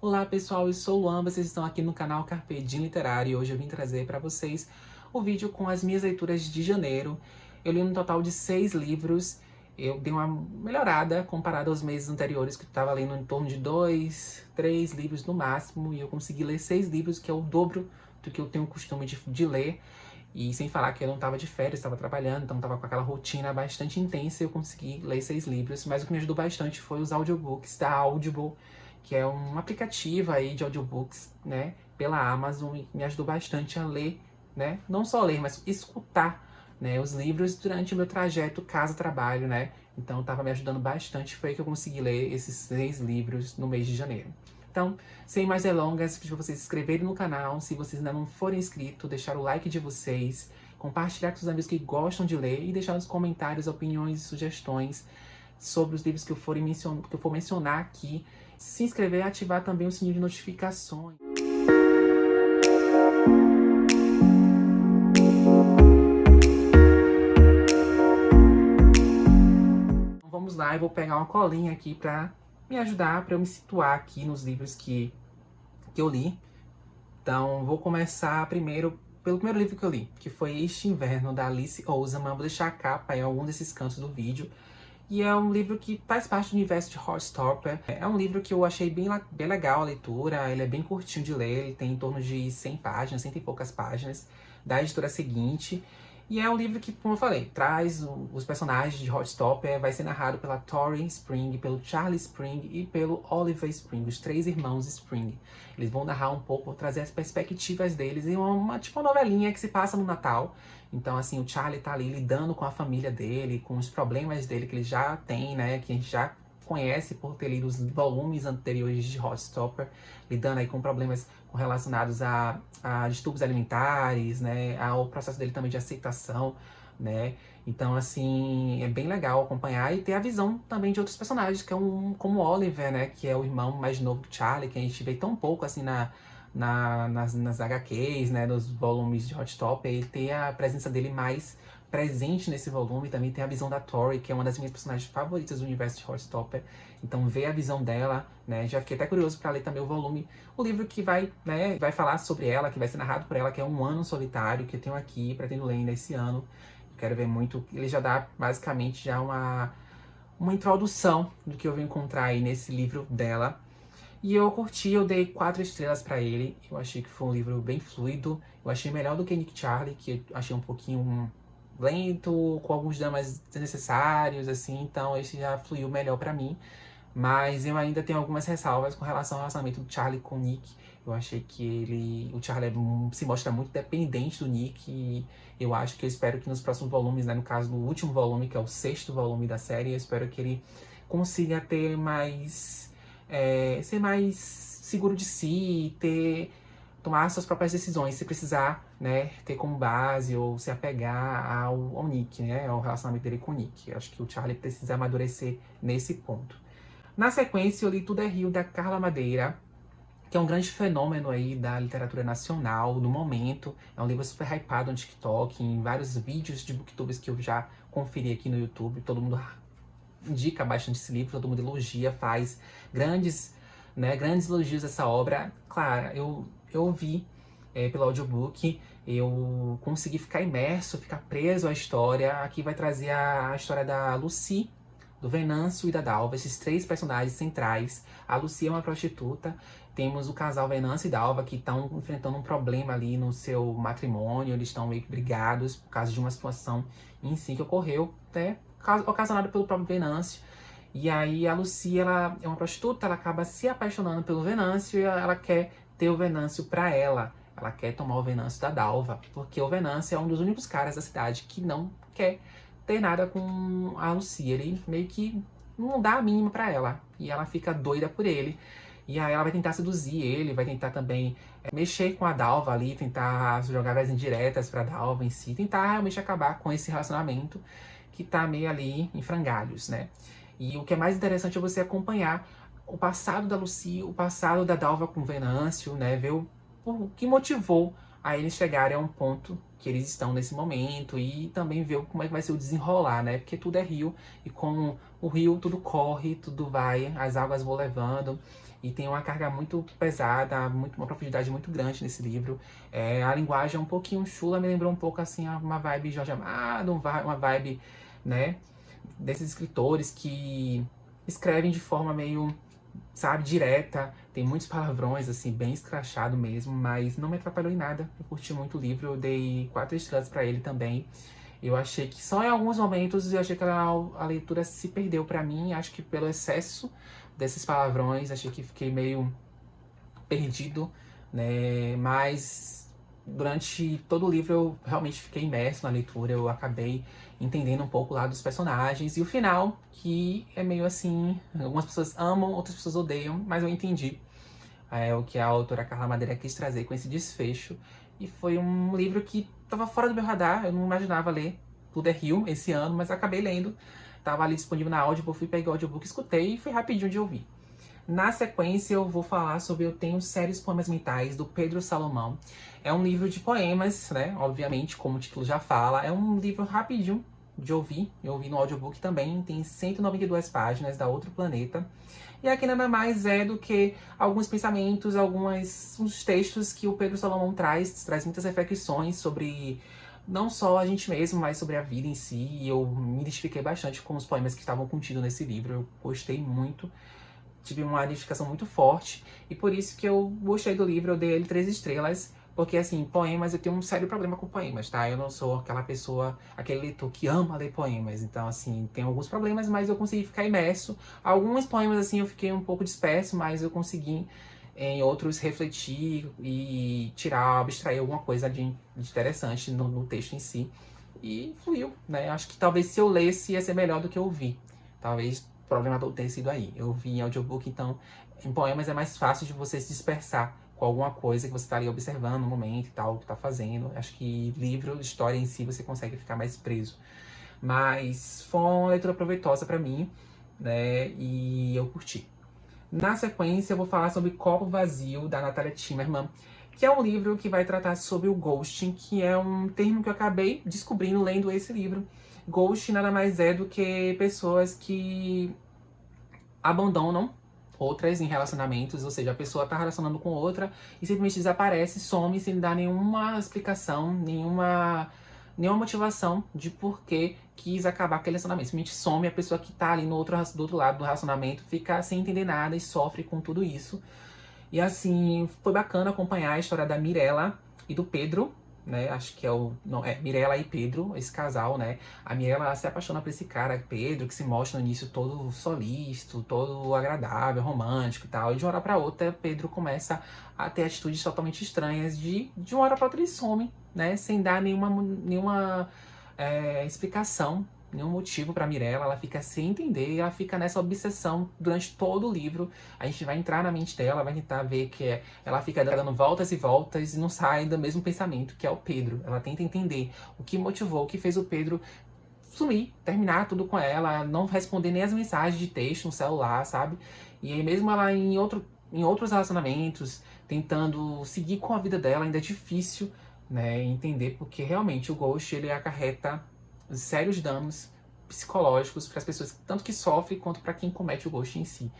Olá pessoal, eu sou o Luan, vocês estão aqui no canal Carpe Diem Literário e hoje eu vim trazer para vocês o vídeo com as minhas leituras de janeiro. Eu li um total de 6 livros, eu dei uma melhorada comparado aos meses anteriores, que eu estava lendo em torno de 2, 3 livros no máximo, e eu consegui ler 6 livros, que é o dobro do que eu tenho o costume de ler. E sem falar que eu não estava de férias, estava trabalhando, então estava com aquela rotina bastante intensa e eu consegui ler 6 livros. Mas o que me ajudou bastante foi os audiobooks da Audible, que é um aplicativo aí de audiobooks, né, pela Amazon, e me ajudou bastante a ler, né, não só ler, mas escutar, né, os livros durante o meu trajeto casa-trabalho, né. Então estava me ajudando bastante, foi aí que eu consegui ler esses 6 livros no mês de janeiro. Então, sem mais delongas, pedir para vocês se inscreverem no canal, se vocês ainda não forem inscritos, deixar o like de vocês, compartilhar com os amigos que gostam de ler e deixar nos comentários opiniões e sugestões sobre os livros que eu for mencionar aqui. Se inscrever e ativar também o sininho de notificações. Então vamos lá, eu vou pegar uma colinha aqui para me ajudar, para eu me situar aqui nos livros que eu li. Então, vou começar primeiro pelo primeiro livro que eu li, que foi Este Inverno, da Alice Oseman. Vou deixar a capa em algum desses cantos do vídeo. E é um livro que faz parte do universo de Heartstopper. É um livro que eu achei bem legal a leitura, ele é bem curtinho de ler, ele tem em torno de 100 páginas, 100 e poucas páginas, da editora seguinte. E é um livro que, como eu falei, traz os personagens de Heartstopper, vai ser narrado pela Tori Spring, pelo Charlie Spring e pelo Oliver Spring, os 3 irmãos Spring. Eles vão narrar um pouco, trazer as perspectivas deles em tipo uma novelinha que se passa no Natal. Então, assim, o Charlie tá ali lidando com a família dele, com os problemas dele que ele já tem, né, que a gente já conhece por ter lido os volumes anteriores de Heartstopper, lidando aí com problemas relacionados a distúrbios alimentares, né, ao processo dele também de aceitação, né. Então, assim, é bem legal acompanhar e ter a visão também de outros personagens, que é como o Oliver, né, que é o irmão mais novo do Charlie, que a gente vê tão pouco, assim, nas HQs, né, nos volumes de Heartstopper, e ter a presença dele mais presente nesse volume. Também tem a visão da Tori, que é uma das minhas personagens favoritas do universo de Heartstopper. Então ver a visão dela, né, já fiquei até curioso para ler também o livro que vai, né, vai falar sobre ela, que vai ser narrado por ela, que é Um Ano Solitário, que eu tenho aqui, pretendo ler ainda esse ano. Quero ver muito, ele já dá basicamente já uma introdução do que eu vou encontrar aí nesse livro dela. E eu curti, eu dei 4 estrelas pra ele. Eu achei que foi um livro bem fluido. Eu achei melhor do que Nick Charlie, que eu achei um pouquinho lento, com alguns dramas desnecessários, assim. Então esse já fluiu melhor pra mim. Mas eu ainda tenho algumas ressalvas com relação ao relacionamento do Charlie com o Nick. Eu achei que o Charlie se mostra muito dependente do Nick. E eu acho que eu espero que nos próximos volumes, né, no caso no último volume, que é o 6º volume da série, eu espero que ele consiga ter mais ser mais seguro de si, tomar suas próprias decisões, se precisar, né, ter como base ou se apegar ao Nick, né, ao relacionamento dele com o Nick. Eu acho que o Charlie precisa amadurecer nesse ponto. Na sequência, eu li Tudo é Rio, da Carla Madeira, que é um grande fenômeno aí da literatura nacional, do momento. É um livro super hypado no TikTok, em vários vídeos de booktubers que eu já conferi aqui no YouTube. Todo mundo indica bastante esse livro, todo mundo elogia, faz grandes, né, grandes elogios a essa obra. Claro, eu ouvi pelo audiobook, eu consegui ficar imerso, ficar preso à história. Aqui vai trazer a história da Lucy, do Venâncio e da Dalva, esses 3 personagens centrais. A Lucy é uma prostituta, temos o casal Venâncio e Dalva, que estão enfrentando um problema ali no seu matrimônio, eles estão meio que brigados por causa de uma situação em si que ocorreu, né, ocasionado pelo próprio Venâncio. E aí a Lucy, ela é uma prostituta, ela acaba se apaixonando pelo Venâncio e ela quer ter o Venâncio pra ela. Ela quer tomar o Venâncio da Dalva, porque o Venâncio é um dos únicos caras da cidade que não quer ter nada com a Lucy. Ele meio que não dá a mínima pra ela. E ela fica doida por ele. E aí ela vai tentar seduzir ele, vai tentar também mexer com a Dalva ali, tentar jogar várias indiretas pra Dalva em si, tentar realmente acabar com esse relacionamento que tá meio ali em frangalhos, né? E o que é mais interessante é você acompanhar o passado da Lucy, o passado da Dalva com o Venâncio, né? Ver o que motivou a eles chegarem a um ponto que eles estão nesse momento, e também ver como é que vai ser o desenrolar, né? Porque tudo é rio, e com o rio tudo corre, tudo vai, as águas vão levando. e tem uma carga muito pesada, uma profundidade muito grande nesse livro. A linguagem é um pouquinho chula, me lembrou um pouco assim uma vibe Jorge Amado, uma vibe, né, desses escritores que escrevem de forma meio, sabe, direta. Tem muitos palavrões, assim, bem escrachado mesmo, mas não me atrapalhou em nada. Eu curti muito o livro, eu dei 4 estrelas pra ele também. Eu achei que só em alguns momentos eu achei que a leitura se perdeu pra mim, acho que pelo excesso desses palavrões, achei que fiquei meio perdido, né? Mas durante todo o livro eu realmente fiquei imerso na leitura, eu acabei entendendo um pouco lá dos personagens. E o final, que é meio assim, algumas pessoas amam, outras pessoas odeiam, mas eu entendi o que a autora Carla Madeira quis trazer com esse desfecho. E foi um livro que estava fora do meu radar, eu não imaginava ler Tudo é Rio esse ano, mas acabei lendo. Tava ali disponível na Audible, fui pegar o audiobook, escutei e foi rapidinho de ouvir. Na sequência, eu vou falar sobre Eu Tenho Sérios Poemas Mentais, do Pedro Salomão. É um livro de poemas, né? Obviamente, como o título já fala. É um livro rapidinho de ouvir. Eu ouvi no audiobook também. Tem 192 páginas, da Outro Planeta. E aqui nada mais é do que alguns pensamentos, uns textos que o Pedro Salomão traz muitas reflexões sobre não só a gente mesmo, mas sobre a vida em si. E eu me identifiquei bastante com os poemas que estavam contidos nesse livro. Eu gostei muito. Tive uma identificação muito forte, e por isso que eu gostei do livro, eu dei ele 3 estrelas, porque assim, poemas, eu tenho um sério problema com poemas, tá? Eu não sou aquela pessoa, aquele leitor que ama ler poemas, então assim, tem alguns problemas, mas eu consegui ficar imerso. Alguns poemas, assim, eu fiquei um pouco disperso, mas eu consegui em outros refletir e tirar, abstrair alguma coisa de interessante no texto em si. E fluiu, né? Acho que talvez se eu lesse ia ser melhor do que eu ouvir. Talvez o problema todo tenha sido aí. Eu vi em audiobook, então em poemas é mais fácil de você se dispersar com alguma coisa que você está ali observando no momento e tal, o que está fazendo. Acho que livro, história em si, você consegue ficar mais preso. Mas foi uma leitura proveitosa para mim, né? E eu curti. Na sequência, eu vou falar sobre Copo Vazio, da Natalia Timmerman, que é um livro que vai tratar sobre o ghosting, que é um termo que eu acabei descobrindo lendo esse livro. Ghost nada mais é do que pessoas que abandonam outras em relacionamentos, ou seja, a pessoa tá relacionando com outra e simplesmente desaparece, some sem dar nenhuma explicação, nenhuma motivação de por que quis acabar aquele relacionamento. Simplesmente some, a pessoa que tá ali do outro lado do relacionamento fica sem entender nada e sofre com tudo isso. E assim, foi bacana acompanhar a história da Mirella e do Pedro, né? Acho que Mirella e Pedro, esse casal, né? A Mirella se apaixona por esse cara, Pedro, que se mostra no início todo solícito, todo agradável, romântico e tal. E de uma hora pra outra, Pedro começa a ter atitudes totalmente estranhas. De uma hora pra outra ele some, né? Sem dar nenhuma explicação, nenhum motivo pra Mirella. Ela fica sem entender, ela fica nessa obsessão durante todo o livro. A gente vai entrar na mente dela, vai tentar ver que ela fica dando voltas e voltas e não sai do mesmo pensamento, que é o Pedro. Ela tenta entender o que motivou, o que fez o Pedro sumir, terminar tudo com ela, não responder nem as mensagens de texto no celular, sabe? E aí mesmo ela em outros relacionamentos, tentando seguir com a vida dela, ainda é difícil, né, entender, porque realmente o ghost, ele acarreta sérios danos psicológicos para as pessoas, tanto que sofrem quanto para quem comete o ghost em si.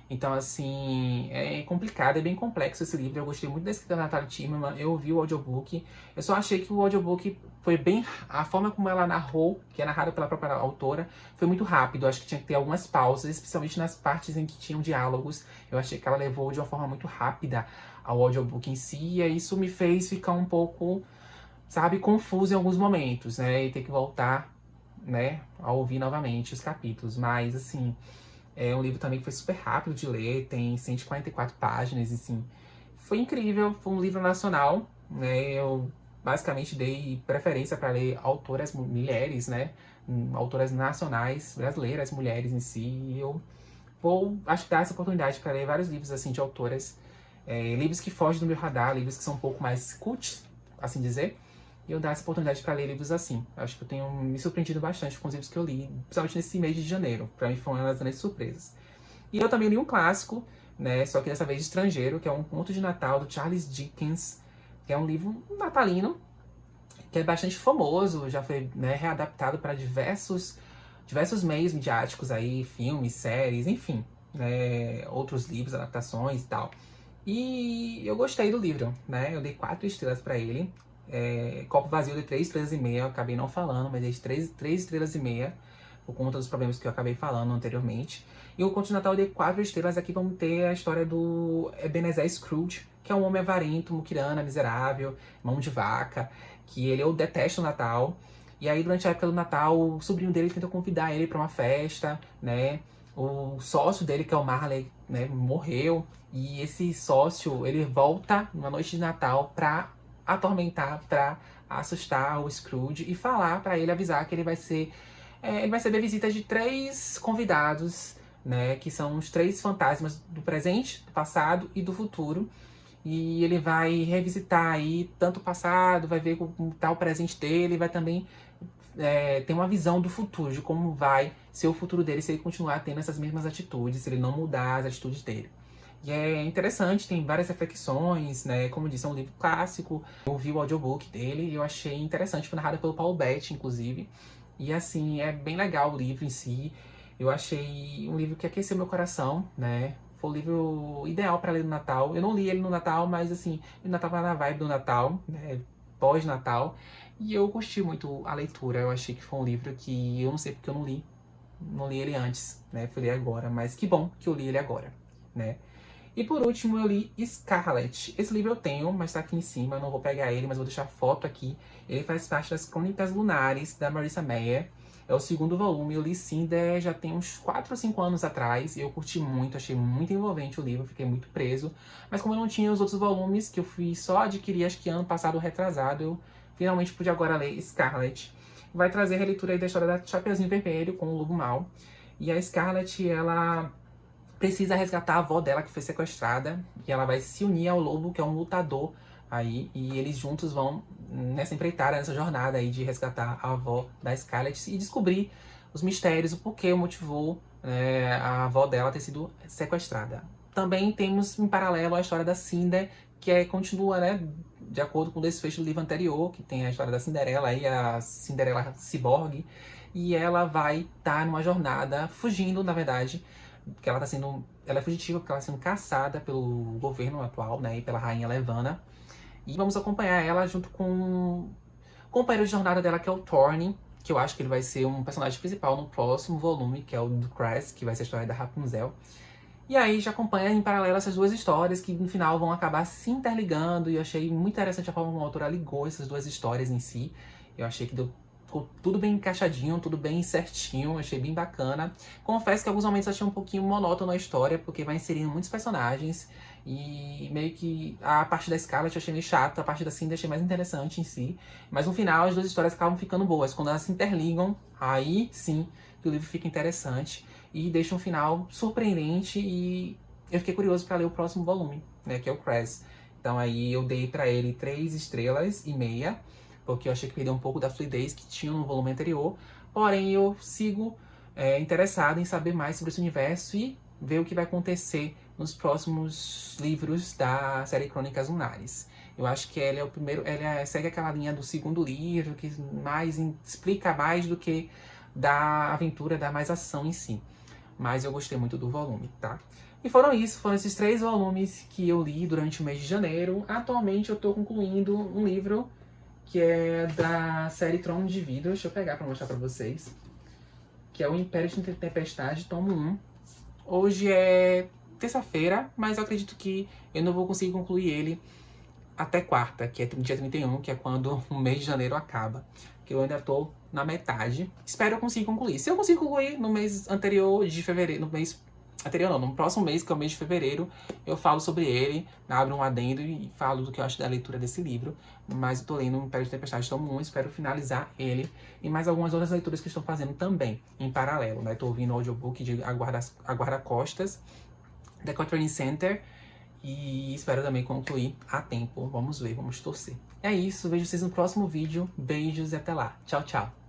Então, assim, é complicado, é bem complexo esse livro. Eu gostei muito da escrita da Natalie Timmerman, eu ouvi o audiobook. Eu só achei que o audiobook foi bem... A forma como ela narrou, que é narrada pela própria autora, foi muito rápido. Eu acho que tinha que ter algumas pausas, especialmente nas partes em que tinham diálogos. Eu achei que ela levou de uma forma muito rápida ao audiobook em si, e isso me fez ficar um pouco, sabe, confuso em alguns momentos, né? E ter que voltar, né, a ouvir novamente os capítulos. Mas, assim... É um livro também que foi super rápido de ler, tem 144 páginas, e assim, foi incrível, foi um livro nacional, né? Eu basicamente dei preferência para ler autoras mulheres, né? Autoras nacionais, brasileiras, mulheres em si, e eu vou, acho que dar essa oportunidade para ler vários livros assim de autoras, livros que fogem do meu radar, livros que são um pouco mais cult, assim dizer, e eu dar essa oportunidade para ler livros assim. Acho que eu tenho me surpreendido bastante com os livros que eu li, principalmente nesse mês de janeiro. Para mim foi uma das grandes surpresas. E eu também li um clássico, né, só que dessa vez estrangeiro, que é Um Conto de Natal, do Charles Dickens, que é um livro natalino, que é bastante famoso, já foi, né, readaptado para diversos meios midiáticos aí, filmes, séries, enfim. né, outros livros, adaptações e tal. E eu gostei do livro, né? Eu dei 4 estrelas pra ele. Copo Vazio eu dei 3 estrelas e meia, eu acabei não falando, mas dei 3 estrelas e meia, por conta dos problemas que eu acabei falando anteriormente. E o Conto de Natal eu dei 4 estrelas. Aqui vamos ter a história do Ebenezer Scrooge, que é um homem avarento, muquirana, miserável, mão de vaca, que ele detesta o Natal. E aí, durante a época do Natal, o sobrinho dele tenta convidar ele para uma festa, né? O sócio dele, que é o Marley, né, morreu. E esse sócio, ele volta numa noite de Natal pra atormentar, pra assustar o Scrooge e falar pra ele, avisar que ele vai receber visita de 3 convidados, né? Que são os 3 fantasmas do presente, do passado e do futuro. E ele vai revisitar aí tanto o passado, vai ver como tá o presente dele, vai também ter uma visão do futuro, de como vai ser o futuro dele se ele continuar tendo essas mesmas atitudes, se ele não mudar as atitudes dele. E é interessante, tem várias reflexões, né? Como eu disse, é um livro clássico. Eu ouvi o audiobook dele e eu achei interessante. Foi narrado pelo Paulo Betti, inclusive. E assim, é bem legal o livro em si. Eu achei um livro que aqueceu meu coração, né? Foi o livro ideal para ler no Natal. Eu não li ele no Natal, mas assim, o Natal tava na vibe do Natal, né? Pós-Natal. E eu curti muito a leitura. Eu achei que foi um livro que eu não sei porque eu não li. Não li ele antes, né? Fui ler agora, mas que bom que eu li ele agora, né? E por último, eu li Scarlet. Esse livro eu tenho, mas tá aqui em cima. Eu não vou pegar ele, mas vou deixar a foto aqui. Ele faz parte das Crônicas Lunares, da Marissa Meyer. É o 2º volume. Eu li Cinder já tem uns 4 ou 5 anos atrás. Eu curti muito, achei muito envolvente o livro. Fiquei muito preso. Mas como eu não tinha os outros volumes, que eu fui só adquirir, acho que ano passado, retrasado, eu finalmente pude agora ler Scarlet. Vai trazer a releitura aí da história da Chapeuzinho Vermelho com o Lobo Mau. E a Scarlet, ela precisa resgatar a avó dela que foi sequestrada e ela vai se unir ao lobo, que é um lutador aí, e eles juntos vão nessa empreitada, nessa jornada aí de resgatar a avó da Scarlett e descobrir os mistérios, o porquê motivou a avó dela ter sido sequestrada. Também temos em paralelo a história da Cinder, que continua, né, de acordo com o desfecho do livro anterior, que tem a história da Cinderela aí, a Cinderela ciborgue, e ela vai estar numa jornada fugindo, na verdade, porque ela é fugitiva porque ela está sendo caçada pelo governo atual, né, e pela rainha Levana. E vamos acompanhar ela junto com o companheiro de jornada dela, que é o Thorne, que eu acho que ele vai ser um personagem principal no próximo volume, que é o do Cress, que vai ser a história da Rapunzel. E aí já acompanha em paralelo essas duas histórias que no final vão acabar se interligando, e eu achei muito interessante a forma como a autora ligou essas duas histórias em si. Eu achei que ficou tudo bem encaixadinho, tudo bem certinho, achei bem bacana. Confesso que em alguns momentos eu achei um pouquinho monótono a história, porque vai inserindo muitos personagens e meio que a parte da Scarlett eu achei meio chata, a parte da Cinder eu achei mais interessante em si. Mas no final as duas histórias acabam ficando boas. Quando elas se interligam, aí sim que o livro fica interessante e deixa um final surpreendente, e eu fiquei curioso para ler o próximo volume, né, que é o Cress. Então aí eu dei para ele 3 estrelas e meia, porque eu achei que perdeu um pouco da fluidez que tinha no volume anterior. Porém, eu sigo interessado em saber mais sobre esse universo e ver o que vai acontecer nos próximos livros da série Crônicas Lunares. Eu acho que ele é o primeiro, segue aquela linha do 2º livro, que explica mais do que da aventura, dá mais ação em si. Mas eu gostei muito do volume, tá? E foram esses 3 volumes que eu li durante o mês de janeiro. Atualmente eu tô concluindo um livro que é da série Trono de Vidro. Deixa eu pegar pra mostrar pra vocês. Que é o Império de Tempestade, tomo 1. Hoje é terça-feira, mas eu acredito que eu não vou conseguir concluir ele até quarta, que é dia 31, que é quando o mês de janeiro acaba. Que eu ainda tô na metade. Espero conseguir concluir. Se eu conseguir concluir no mês anterior de fevereiro, no mês anterior não, no próximo mês, que é o mês de fevereiro, eu falo sobre ele, abro um adendo e falo do que eu acho da leitura desse livro. Mas eu tô lendo o Império de Tempestade tomo 1, espero finalizar ele. E mais algumas outras leituras que estou fazendo também, em paralelo, né? Tô ouvindo o audiobook de A Guarda-Costas, The Cottrane Center, e espero também concluir a tempo. Vamos ver, vamos torcer. É isso, vejo vocês no próximo vídeo. Beijos e até lá. Tchau, tchau.